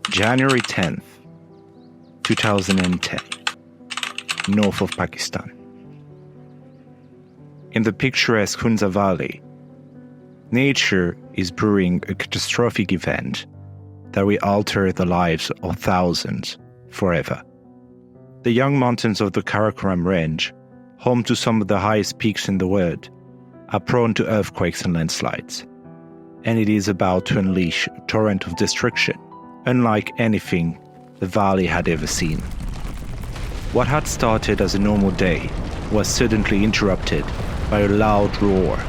January 10th, 2010, north of Pakistan. In the picturesque Hunza Valley, nature is brewing a catastrophic event that will alter the lives of thousands forever. The young mountains of the Karakoram Range, home to some of the highest peaks in the world, are prone to earthquakes and landslides, and it is about to unleash a torrent of destruction unlike anything the valley had ever seen. What had started as a normal day was suddenly interrupted by a loud roar.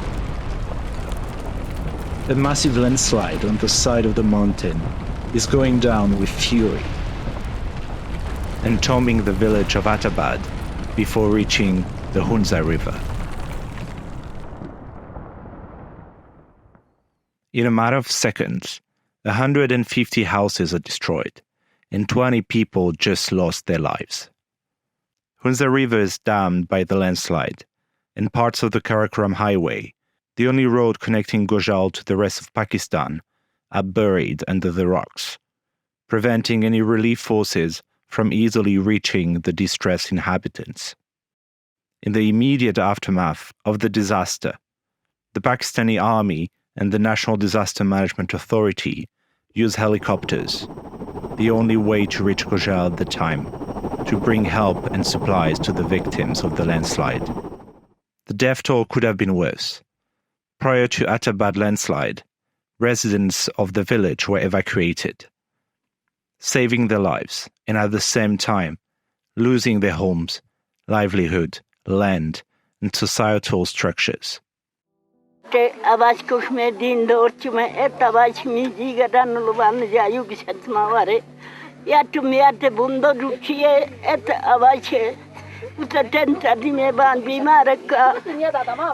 A massive landslide on the side of the mountain is going down with fury, entombing the village of Attabad before reaching the Hunza River. In a matter of seconds, 150 houses are destroyed, and 20 people just lost their lives. Hunza River is dammed by the landslide, and parts of the Karakoram Highway, the only road connecting Gojal to the rest of Pakistan, are buried under the rocks, preventing any relief forces from easily reaching the distressed inhabitants. In the immediate aftermath of the disaster, the Pakistani Army and the National Disaster Management Authority used helicopters, the only way to reach Gojal at the time, to bring help and supplies to the victims of the landslide. The death toll could have been worse. Prior to Attabad landslide, residents of the village were evacuated, saving their lives and at the same time losing their homes, livelihood, land, and societal structures. आवाज कुछ में दिन दौर चुमे एक आवाज में जी गदान लुबान जायु किसत मावारे या तुम याते बुंदो रुचिए एक आवाज है उसे टेंट आदि में बांध बीमार का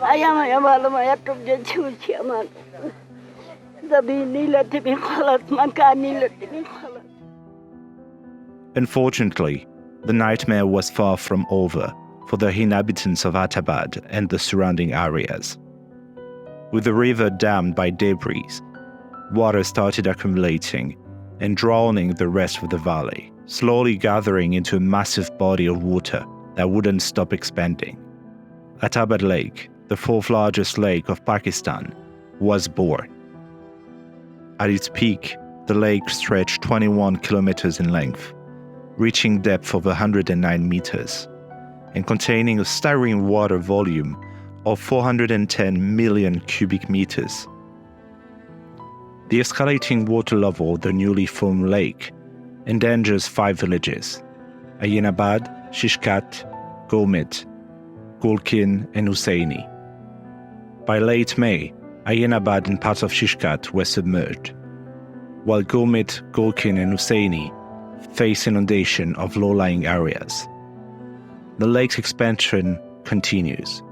आया मैं वालों में या तुम जो छुचिया मान तभी नीलते भी खलत मकान नीलते भी खलत. Unfortunately, the nightmare was far from over for the inhabitants of Attabad and the surrounding areas. With the river dammed by debris, water started accumulating and drowning the rest of the valley, slowly gathering into a massive body of water that wouldn't stop expanding. Attabad Lake, the fourth largest lake of Pakistan, was born. At its peak, the lake stretched 21 kilometers in length, reaching depth of 109 meters, and containing a staggering water volume of 410 million cubic meters. The escalating water level of the newly formed lake endangers 5 villages: Ayinabad, Shishkat, Gomit, Gulkin, and Husseini. By late May, Ayinabad and parts of Shishkat were submerged, while Gomit, Gulkin, and Husseini face inundation of low-lying areas. The lake's expansion continues,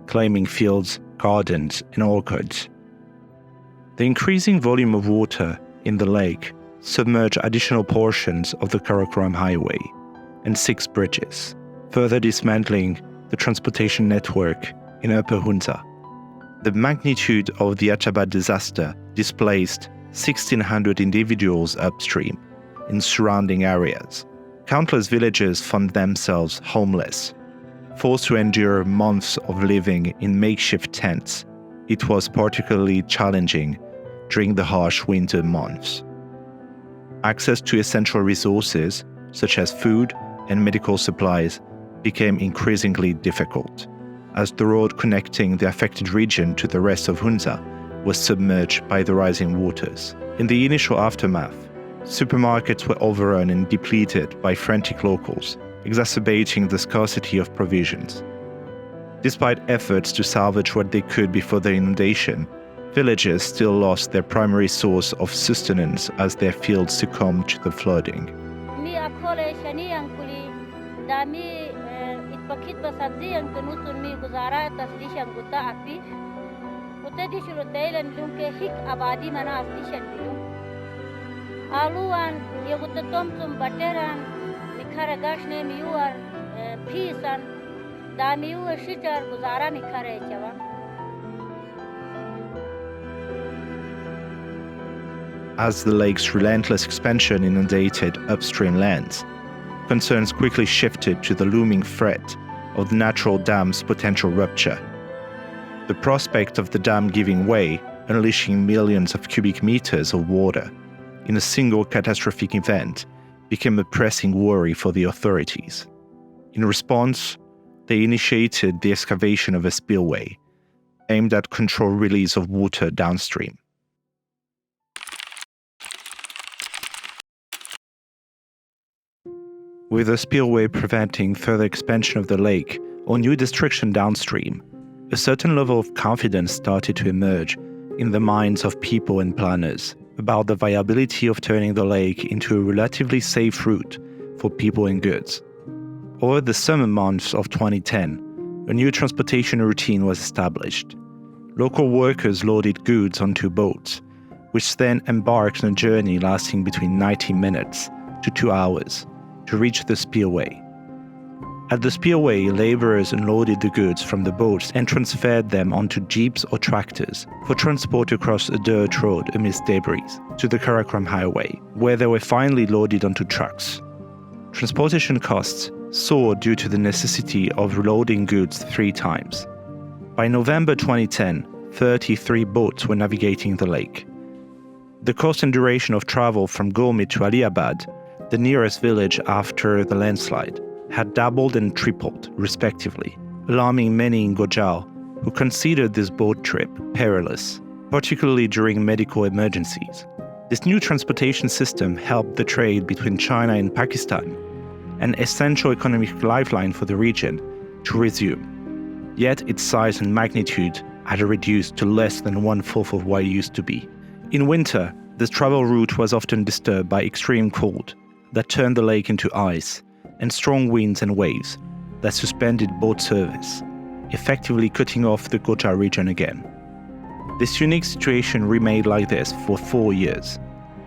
claiming fields, gardens, and orchards. The increasing volume of water in the lake submerged additional portions of the Karakoram Highway and 6 bridges, further dismantling the transportation network in Upper Hunza. The magnitude of the Attabad disaster displaced 1,600 individuals upstream in surrounding areas. Countless villagers found themselves homeless, forced to endure months of living in makeshift tents. It was particularly challenging during the harsh winter months. Access to essential resources, such as food and medical supplies, became increasingly difficult, as the road connecting the affected region to the rest of Hunza was submerged by the rising waters. In the initial aftermath, supermarkets were overrun and depleted by frantic locals, exacerbating the scarcity of provisions. Despite efforts to salvage what they could before the inundation, villagers still lost their primary source of sustenance as their fields succumbed to the flooding. As the lake's relentless expansion inundated upstream lands, concerns quickly shifted to the looming threat of the natural dam's potential rupture. The prospect of the dam giving way, unleashing millions of cubic meters of water in a single catastrophic event, became a pressing worry for the authorities. In response, they initiated the excavation of a spillway aimed at controlled release of water downstream. With the spillway preventing further expansion of the lake or new destruction downstream, a certain level of confidence started to emerge in the minds of people and planners about the viability of turning the lake into a relatively safe route for people and goods. Over the summer months of 2010, a new transportation routine was established. Local workers loaded goods onto boats, which then embarked on a journey lasting between 90 minutes to 2 hours to reach the spillway. At the spillway, laborers unloaded the goods from the boats and transferred them onto jeeps or tractors for transport across a dirt road amidst debris to the Karakoram Highway, where they were finally loaded onto trucks. Transportation costs soared due to the necessity of reloading goods 3 times. By November 2010, 33 boats were navigating the lake. The cost and duration of travel from Gurmit to Attabad, the nearest village after the landslide, had doubled and tripled, respectively, alarming many in Gojal who considered this boat trip perilous, particularly during medical emergencies. This new transportation system helped the trade between China and Pakistan, an essential economic lifeline for the region, to resume. Yet its size and magnitude had reduced to less than 1/4 of what it used to be. In winter, this travel route was often disturbed by extreme cold that turned the lake into ice, and strong winds and waves that suspended boat service, effectively cutting off the Gojal region again. This unique situation remained like this for 4 years,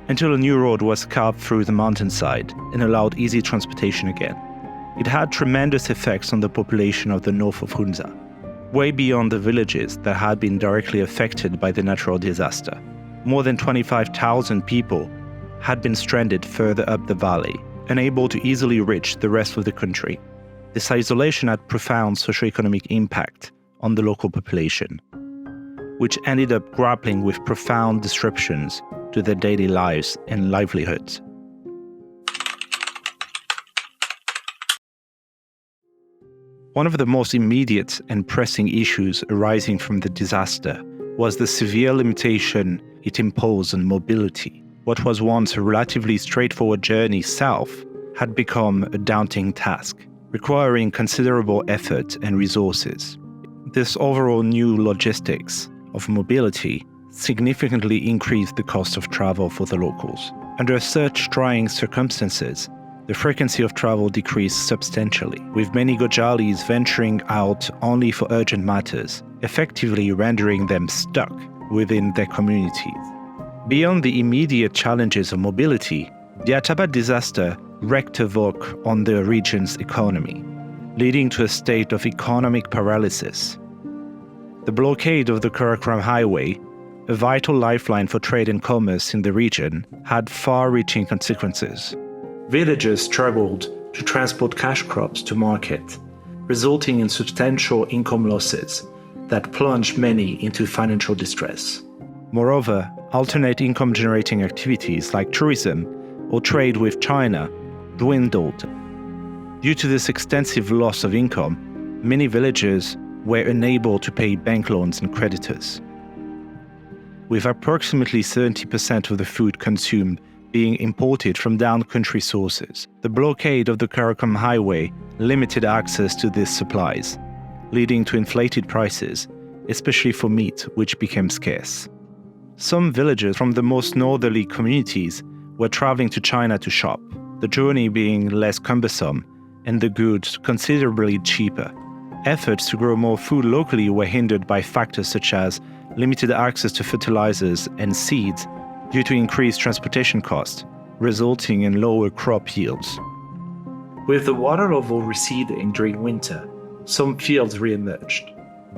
until a new road was carved through the mountainside and allowed easy transportation again. It had tremendous effects on the population of the north of Hunza, way beyond the villages that had been directly affected by the natural disaster. More than 25,000 people had been stranded further up the valley, unable to easily reach the rest of the country. This isolation had profound socio-economic impact on the local population, which ended up grappling with profound disruptions to their daily lives and livelihoods. One of the most immediate and pressing issues arising from the disaster was the severe limitation it imposed on mobility. What was once a relatively straightforward journey south had become a daunting task, requiring considerable effort and resources. This overall new logistics of mobility significantly increased the cost of travel for the locals. Under such trying circumstances, the frequency of travel decreased substantially, with many Gojalis venturing out only for urgent matters, effectively rendering them stuck within their communities. Beyond the immediate challenges of mobility, the Attabad disaster wreaked havoc on the region's economy, leading to a state of economic paralysis. The blockade of the Karakoram Highway, a vital lifeline for trade and commerce in the region, had far-reaching consequences. Villagers struggled to transport cash crops to market, resulting in substantial income losses that plunged many into financial distress. Moreover, alternate income-generating activities like tourism or trade with China dwindled. Due to this extensive loss of income, many villagers were unable to pay bank loans and creditors. With approximately 70% of the food consumed being imported from down-country sources, the blockade of the Karakoram Highway limited access to these supplies, leading to inflated prices, especially for meat, which became scarce. Some villagers from the most northerly communities were traveling to China to shop, the journey being less cumbersome and the goods considerably cheaper. Efforts to grow more food locally were hindered by factors such as limited access to fertilizers and seeds due to increased transportation costs, resulting in lower crop yields. With the water level receding during winter, some fields re-emerged,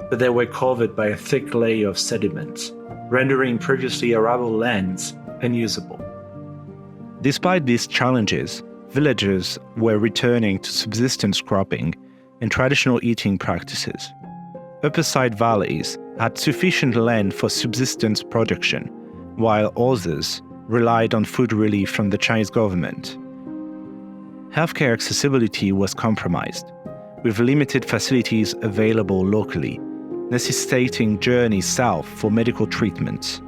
but they were covered by a thick layer of sediment, rendering previously arable lands unusable. Despite these challenges, villagers were returning to subsistence cropping and traditional eating practices. Upper side valleys had sufficient land for subsistence production, while others relied on food relief from the Chinese government. Healthcare accessibility was compromised, with limited facilities available locally, necessitating journeys south for medical treatments,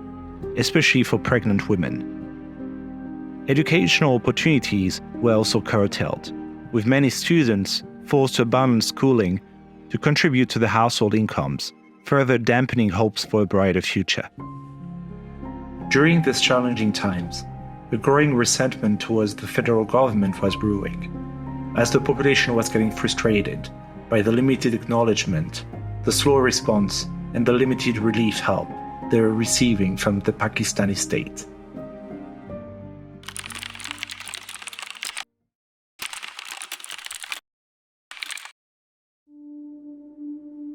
especially for pregnant women. Educational opportunities were also curtailed, with many students forced to abandon schooling to contribute to the household incomes, further dampening hopes for a brighter future. During these challenging times, a growing resentment towards the federal government was brewing, as the population was getting frustrated by the limited acknowledgement, the slow response, and the limited relief help they were receiving from the Pakistani state.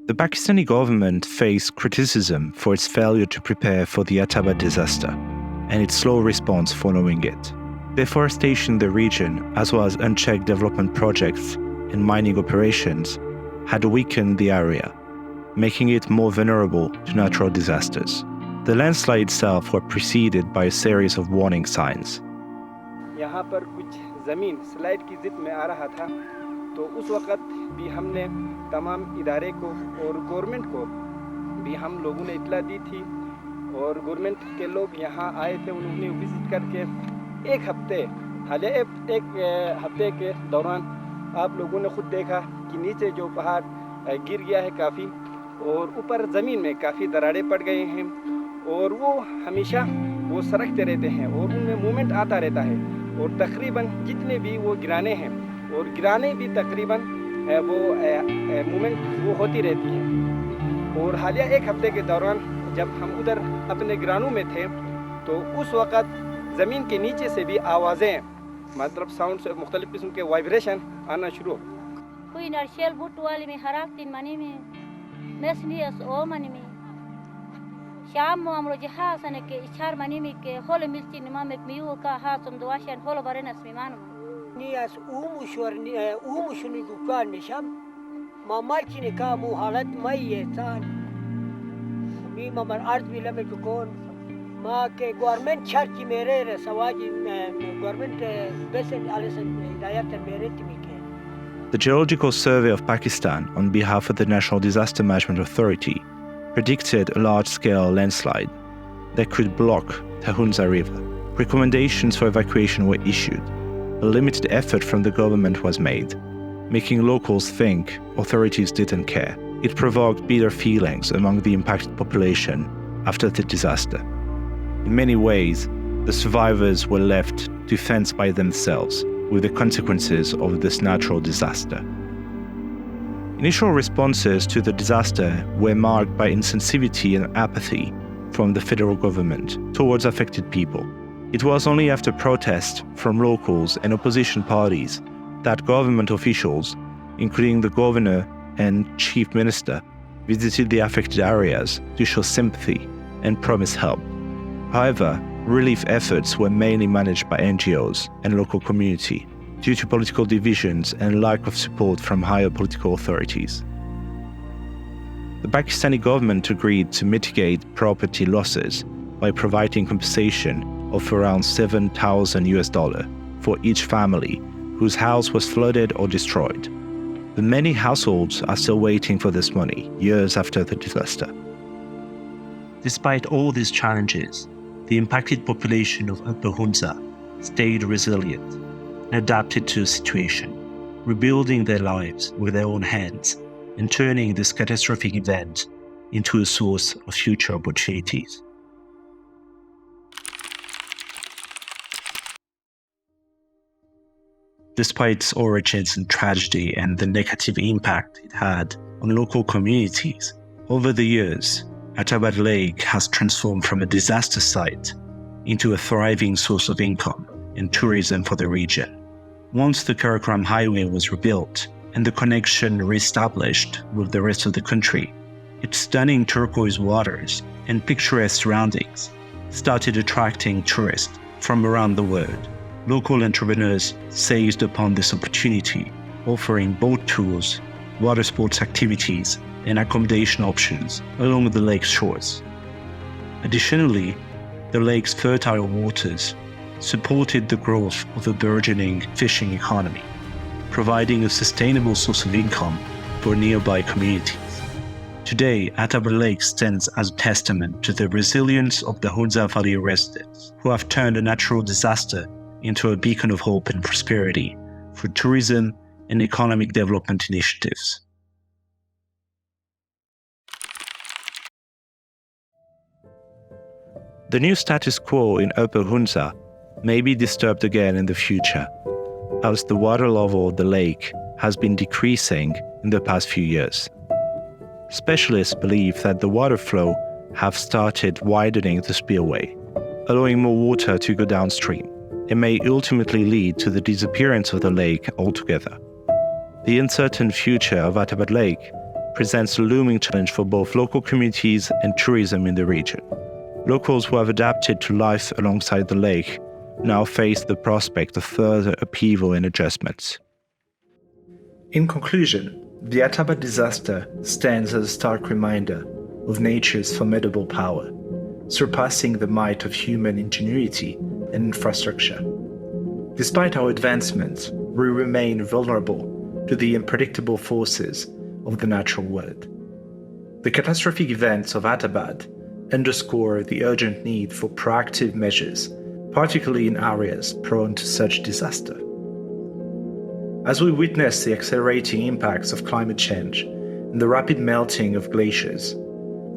The Pakistani government faced criticism for its failure to prepare for the Attabad disaster and its slow response following it. Deforestation in the region, as well as unchecked development projects and mining operations, had weakened the area, making it more vulnerable to natural disasters. The landslide itself were preceded by a series of warning signs. यहाँ पर कुछ ज़मीन slide की ज़िद में आ रहा था, तो उस वक़्त भी हमने तमाम इदारे को और गवर्नमेंट को भी हम लोगों ने इत्तला दी थी, और गवर्नमेंट के लोग यहाँ आए थे। उन्होंने विजिट करके एक हफ्ते के दौरान आप लोगों ने खुद देखा कि नीचे जो पहाड़ गिर गया है काफ़ी, और ऊपर ज़मीन में काफ़ी दरारें पड़ गए हैं, और वो हमेशा वो सरकते रहते हैं और उनमें मूवमेंट आता रहता है, और तकरीबन जितने भी वो गिराने हैं और गिराने भी तकरीबन वो मूवमेंट वो होती रहती है। और हालिया एक हफ्ते के दौरान जब हम उधर अपने गिरानों में थे, तो उस वक़्त ज़मीन के नीचे से भी आवाज़ें, मतलब साउंड से मुख्तलिफ़ किस्म के वाइब्रेशन आना शुरू। कोई नर्शियल बुट वाली में हराक तीन मनी में मैसनियस ओ मनी में शाम में हम लोग जहाँ सने के इच्छार मनी में के होले मिलती निमा में मियो का हाथ समदवाशन होलो बरे नस्मिमान Niyas umushuni dukan nisham mamalchi ne ka mu halat mai yetan mi mamar arz bila me tukon ma ke government charki mere re sawaji government besen alison hidayat mere timike. The Geological Survey of Pakistan, on behalf of the National Disaster Management Authority, predicted a large-scale landslide that could block the Hunza River. Recommendations for evacuation were issued. A limited effort from the government was made, making locals think authorities didn't care. It provoked bitter feelings among the impacted population after the disaster. In many ways, the survivors were left to fend by themselves with the consequences of this natural disaster. Initial responses to the disaster were marked by insensitivity and apathy from the federal government towards affected people. It was only after protests from locals and opposition parties that government officials, including the governor and chief minister, visited the affected areas to show sympathy and promise help. However, relief efforts were mainly managed by NGOs and local community due to political divisions and lack of support from higher political authorities. The Pakistani government agreed to mitigate property losses by providing compensation of around $7,000 for each family whose house was flooded or destroyed. But many households are still waiting for this money years after the disaster. Despite all these challenges, the impacted population of Upper Hunza stayed resilient and adapted to the situation, rebuilding their lives with their own hands and turning this catastrophic event into a source of future opportunities. Despite its origins in tragedy and the negative impact it had on local communities, over the years, Attabad Lake has transformed from a disaster site into a thriving source of income and tourism for the region. Once the Karakoram Highway was rebuilt and the connection reestablished with the rest of the country, its stunning turquoise waters and picturesque surroundings started attracting tourists from around the world. Local entrepreneurs seized upon this opportunity, offering boat tours, water sports activities, and accommodation options along the lake's shores. Additionally, the lake's fertile waters supported the growth of a burgeoning fishing economy, providing a sustainable source of income for nearby communities. Today, Attabad Lake stands as a testament to the resilience of the Hunza Valley residents, who have turned a natural disaster into a beacon of hope and prosperity for tourism and economic development initiatives. The new status quo in Upper Hunza may be disturbed again in the future, as the water level of the lake has been decreasing in the past few years. Specialists believe that the water flow have started widening the spillway, allowing more water to go downstream. It may ultimately lead to the disappearance of the lake altogether. The uncertain future of Attabad Lake presents a looming challenge for both local communities and tourism in the region. Locals who have adapted to life alongside the lake now face the prospect of further upheaval and adjustments. In conclusion, the Attabad disaster stands as a stark reminder of nature's formidable power, surpassing the might of human ingenuity and infrastructure. Despite our advancements, we remain vulnerable to the unpredictable forces of the natural world. The catastrophic events of Attabad underscore the urgent need for proactive measures, particularly in areas prone to such disaster. As we witness the accelerating impacts of climate change and the rapid melting of glaciers,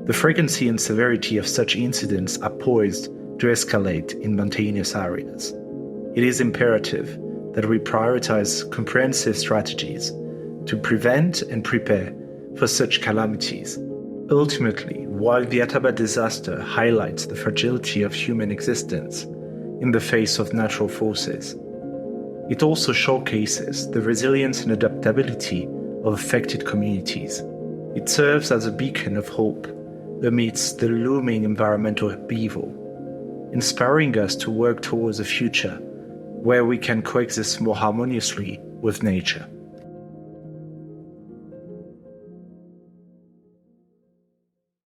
the frequency and severity of such incidents are poised to escalate in mountainous areas. It is imperative that we prioritize comprehensive strategies to prevent and prepare for such calamities. Ultimately, while the Attabad disaster highlights the fragility of human existence in the face of natural forces, it also showcases the resilience and adaptability of affected communities. It serves as a beacon of hope amidst the looming environmental upheaval, inspiring us to work towards a future where we can coexist more harmoniously with nature.